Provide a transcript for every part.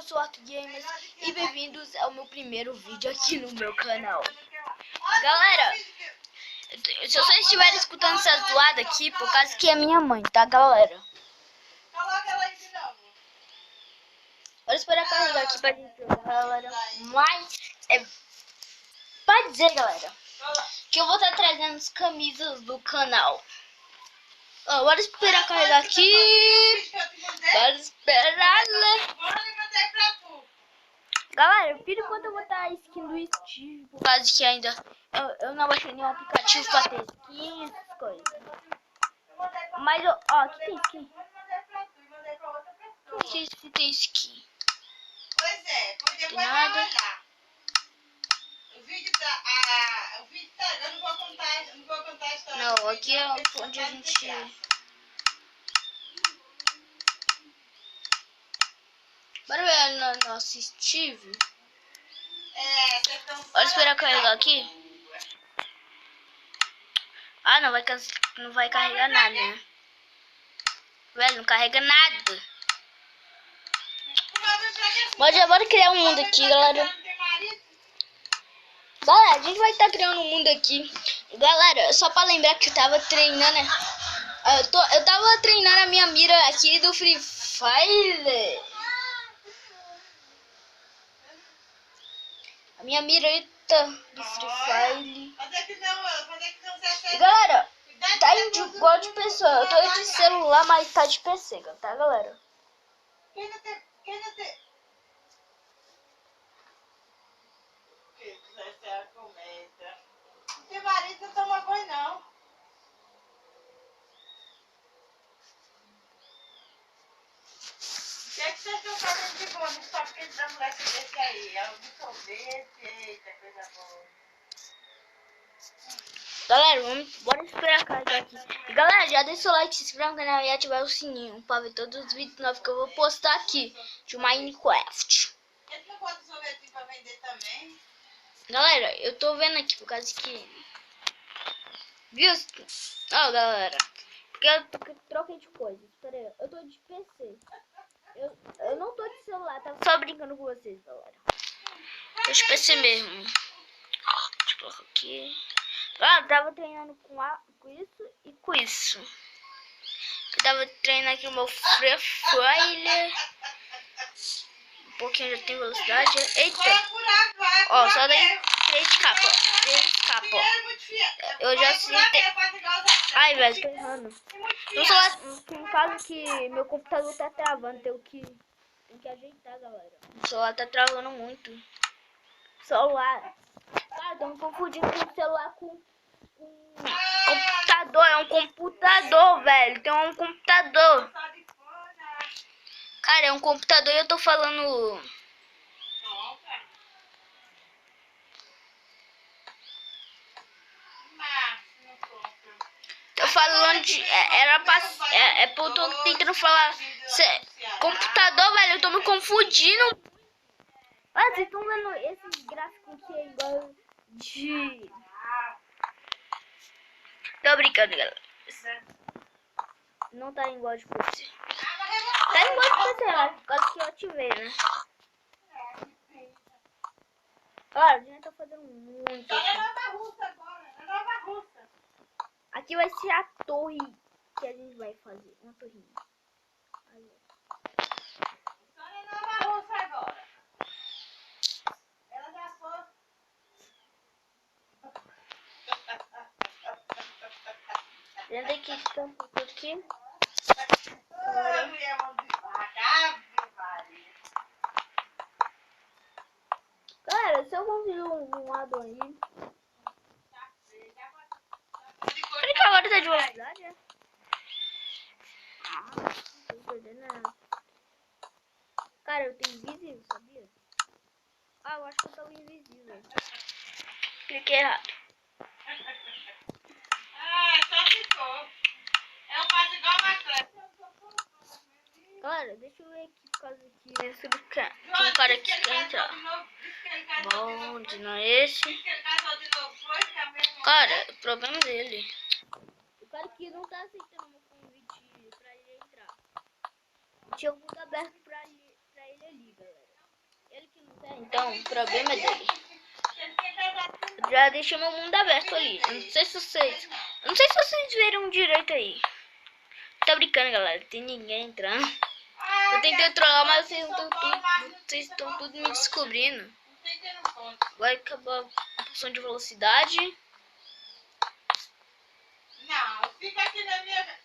eu sou Arthur Games e bem-vindos ao meu primeiro vídeo aqui no meu canal. Galera, se vocês estiverem escutando essa zoada aqui, por causa que é minha mãe, tá, galera? Bora esperar carregar aqui pra gente jogar, galera. Mas, pra dizer, galera, que eu vou estar trazendo as camisas do canal. Ó, bora esperar carregar aqui. Bora esperar, né? Galera, eu pedi quando eu botar a skin do Steve, por causa que ainda eu não baixei nenhum aplicativo pra ter skin, essas coisas. Mas, ó, aqui tem skin. Não sei se tem skin. Pois é, Tem nada. O vídeo tá, eu não vou contar a história. Não, aqui é onde a gente... Bora ver no nosso Steve. Bora esperar carregar aqui. Ah, não vai carregar nada, né? Velho, não carrega nada. Bora criar um mundo aqui, galera. Galera, a gente vai estar criando um mundo aqui. Galera, só pra lembrar que eu tava treinando, né? Eu tava treinando a minha mira aqui do Free Fire. A minha mireta do Free Fire. E, galera, tá igual de pessoa. Eu tô de celular, mas tá de PC, tá, galera? Quem não tem... Seu marido não toma banho, não. O que é que vocês estão fazendo de bom no paquete da mulher desse aí? É um sorvete, eita, coisa boa. Galera, bora esperar carregar aqui. E, galera, já deixa o like, se inscreve no canal e ativar o sininho pra ver todos os vídeos novos que eu vou postar aqui de Minecraft. Ele não bota sorvete pra vender também? Galera, eu tô vendo aqui por causa que... Viu? Ó, galera, porque eu troquei de coisa. Espera aí, eu tô de PC. Eu não tô de celular, tá só brincando com vocês, galera. Tô de PC mesmo. Deixa eu colocar aqui. Eu tava treinando com isso e com isso. Eu tava treinando aqui o meu Free Fire. Um pouquinho já tem velocidade. Eita! Ó, só daí 3 capas. 3 capas. Eu já acertei. Ai, velho, tô errando. No celular, no caso que meu computador tá travando, tenho que ajeitar, galera. O celular tá travando muito. Celular. Cara, tô me confundindo com o celular com computador. É um computador, velho. Tem um computador. Cara, é um computador e eu tô falando... Tô falando de... eu tô tentando falar... computador, velho, eu tô me confundindo. Ah, vocês estão vendo esses gráficos que é igual de... Tô brincando, galera. Não tá igual de PC. Tá igual de PC, né? Por causa que eu ativei, né? Claro, a gente tá fazendo muito. Aqui vai ser a torre que a gente vai fazer. Uma torrinha. Aí, dentro aqui, estampa tudo aqui. Galera, se eu conseguir um addon aí... Será que agora tá de velocidade, né? Não tô perdendo nada. Cara, eu tenho invisível, sabia? Ah, eu acho que eu tava invisível. Cliquei errado. Só ficou. Eu faço igual a Maclé. Galera, deixa eu ver aqui por causa que tem um cara aqui que quer entrar. Bom, não é esse. Cara, o problema dele. O cara que não tá aceitando meu convite pra ele entrar. Tinha um mundo aberto pra ele ali, galera. Ele que não quer, então o problema é dele. Eu já deixei meu mundo aberto ali. Eu não sei se vocês viram direito aí. Tá brincando, galera. Tem ninguém entrando. Eu tentei trollar, mas vocês estão tudo me descobrindo. Vai acabar a função de velocidade. Não, fica aqui na minha...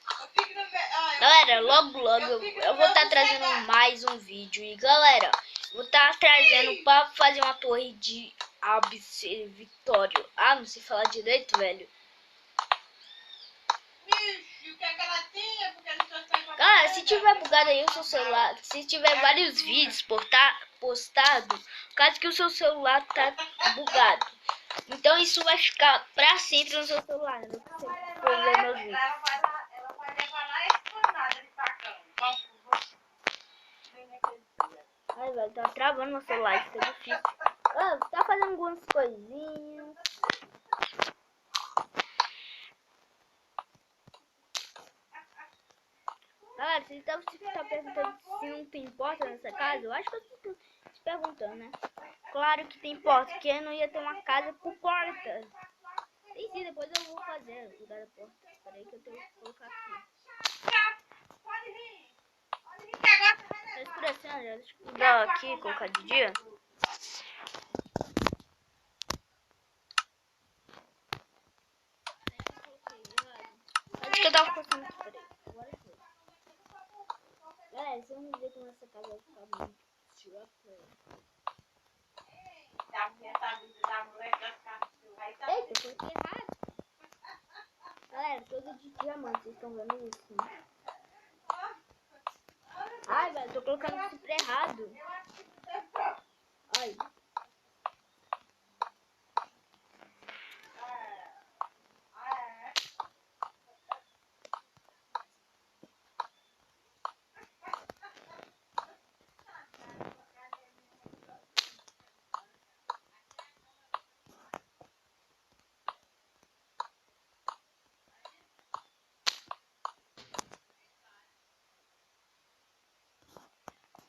Galera, logo eu vou estar trazendo mais um vídeo. E galera, vou estar trazendo pra fazer uma torre de observatório. Ah, não sei falar direito, velho. Galera, se tiver bugado aí o seu celular, se tiver vários vídeos postados, caso que o seu celular tá bugado, então isso vai ficar pra sempre no seu celular, né? Você for ver meus vídeos. Ela vai levar lá esplanada de facão. Ai, velho, tá travando meu celular, isso é difícil. Ah, tá fazendo algumas coisinhas. Galera, você tá perguntando se não tem porta nessa casa? Eu acho que eu tô se perguntando, né? Claro que tem porta, porque eu não ia ter uma casa com porta. Tem sim, depois eu vou fazer o lugar da porta. Espera aí que eu tenho que colocar aqui. Pode vir. Pode vir que agora você vai Tá escurecendo, já deixa eu dar aqui, colocar de dia. Acho que eu tava postando aqui, peraí. Agora foi. Galera, vocês vão ver como essa casa vai ficar muito trouble. Eita, eu coloquei errado. Galera, toda de diamante, vocês estão vendo isso, né? Ai, velho, tô colocando o cifra errado. Ai.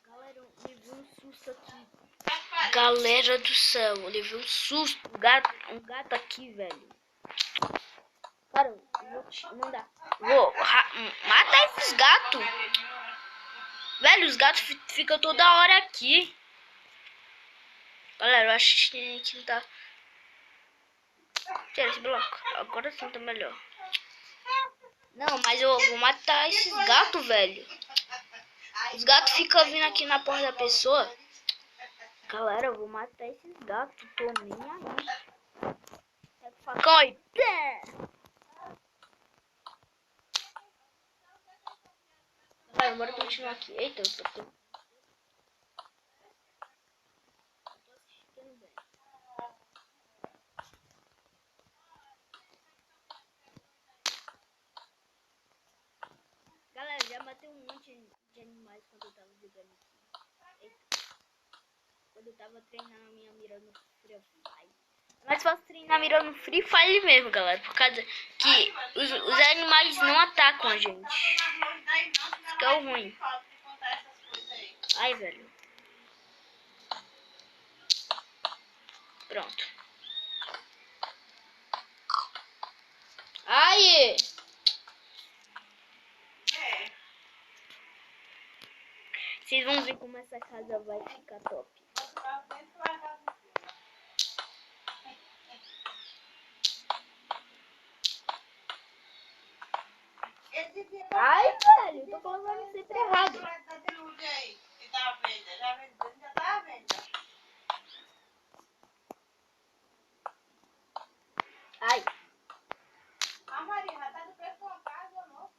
Galera, eu levei um susto aqui. Galera do céu, eu levei um susto. Um gato aqui, velho. Cara, eu vou te mandar. Vou matar esses gatos. Velho, os gatos ficam toda hora aqui. Galera, eu acho que não tá... Tira esse bloco. Agora sim tá melhor. Não, mas eu vou matar esses gatos, velho. Os gatos ficam vindo aqui na porta da pessoa. Galera, eu vou matar esses gatos. Tô nem aí. Pega o facão e... Galera, bora continuar aqui. Eita, eu tô... Galera, já matei um monte de animais quando eu tava jogando aqui. Eita. Quando eu tava treinando a minha mira no Free Fire. Mas posso treinar a mira no Free Fire mesmo, galera. Por causa que os animais não atacam a gente. Isso que é o ruim. Ai, velho. Pronto. Ai! Vocês vão ver como essa casa vai ficar top. Ai, velho, eu tô colocando sempre errado. Ai. A Maria, tá do preço de uma casa nova.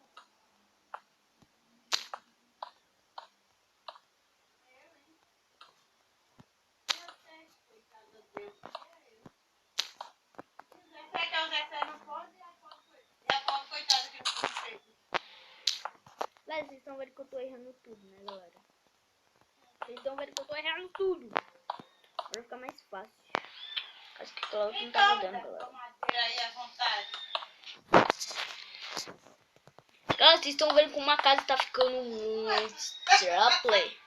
Mas vocês estão vendo que eu tô errando tudo, né, galera? Vocês estão vendo que eu tô errando tudo. Vai ficar mais fácil. Acho que o não tá rodando, galera. Galera, vocês estão vendo como a casa tá ficando muito play.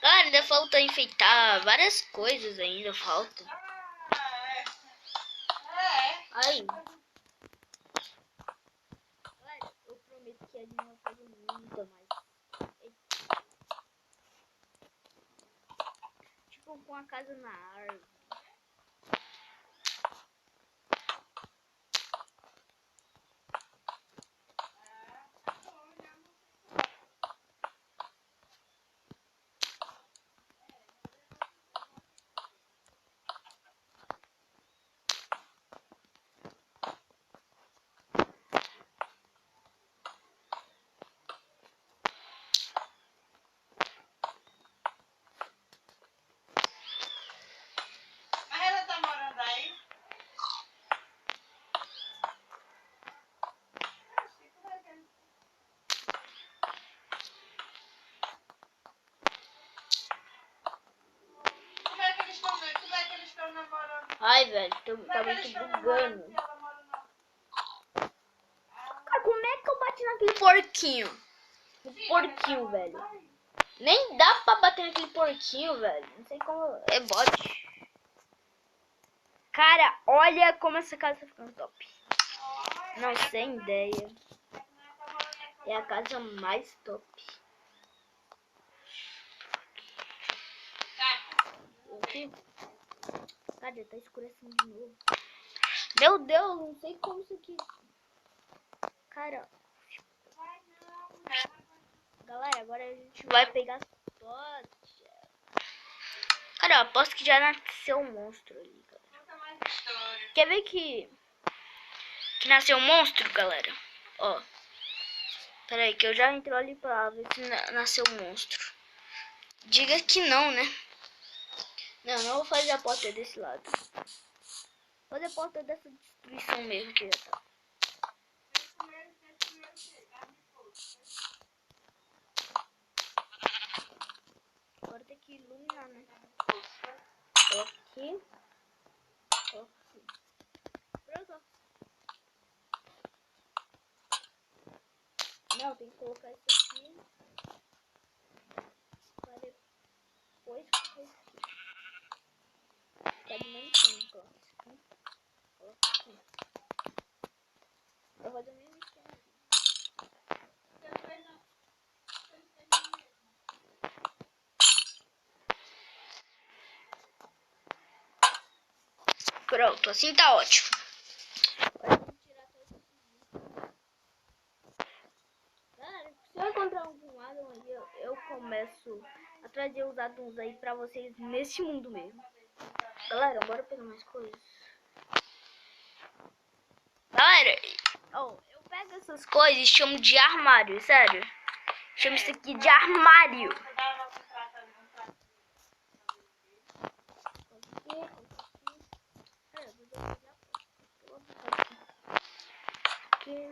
Galera, ainda falta enfeitar várias coisas ainda falta. Aí. Galera, eu prometo que a gente vai fazer muita mais. Tipo, com a casa na árvore. Mas ela tá morando aí? Como é que eles estão namorando? Ai, velho, tá muito bugando. Cara, como é que eu bati naquele porquinho? O porquinho, velho. Nem dá pra bater naquele porquinho, velho. Não sei como. É bot. Cara, olha como essa casa tá ficando top. Não, sem ideia. É a casa mais top. Aqui. Cara, tá escurecendo de novo. Meu Deus, não sei como isso aqui. Cara. Galera, agora a gente vai pegar as potes. Cara, eu aposto que já nasceu um monstro ali, galera. Quer ver que nasceu um monstro, galera? Ó. Pera aí, que eu já entro ali pra ver se nasceu um monstro. Diga que não, né? Não, não vou fazer a porta desse lado. Vou fazer a porta dessa destruição mesmo que já tá. Agora tem que iluminar, né? Tô aqui. Tô aqui. Pronto. Não, tem que colocar isso aqui. Pra depois colocar isso aqui. Tá do mesmo tempo, coloca isso aqui. Coloca aqui. Eu vou fazer o mesmo esquema aqui. Pronto, assim tá ótimo. Agora vamos tirar todos esses. Galera, se eu encontrar algum addon aí, eu começo a trazer os addons aí pra vocês nesse mundo mesmo. Galera, bora pegar mais coisas. Galera, eu pego essas coisas e chamo de armário, sério. Chamo isso aqui de armário. Aqui.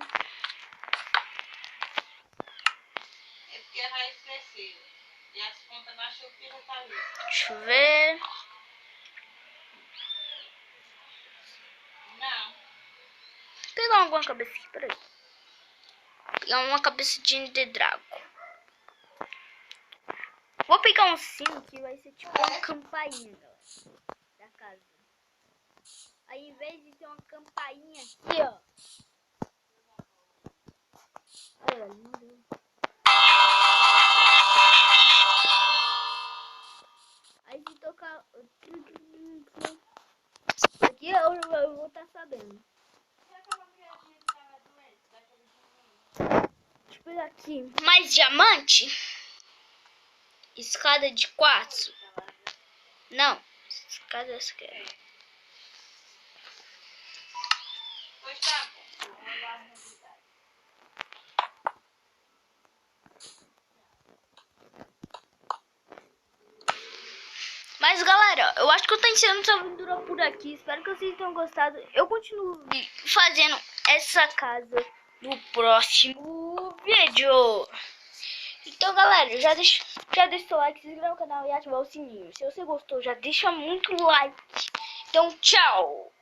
É porque a raiz cresceu. E as pontas não achou que já tá ali. Deixa eu ver. Não. Vou pegar alguma cabeça aqui, peraí. Vou pegar uma cabeça de drago. Vou pegar um sim que vai ser tipo uma campainha, galera, da casa. Aí em vez de ter uma campainha aqui, ó. Ai, velho, não deu. Aí se tocar aqui eu vou estar sabendo. Deixa eu pegar aqui. Mais diamante? Escada de quartzo? Não. Escada essa aqui. Pois tá bom. Eu vou lá no lugar. Mas galera, eu acho que eu tô encerrando essa aventura por aqui. Espero que vocês tenham gostado. Eu continuo fazendo essa casa no próximo vídeo. Então galera, já deixa seu like, se inscreva no canal e ativar o sininho. Se você gostou, já deixa muito like. Então tchau.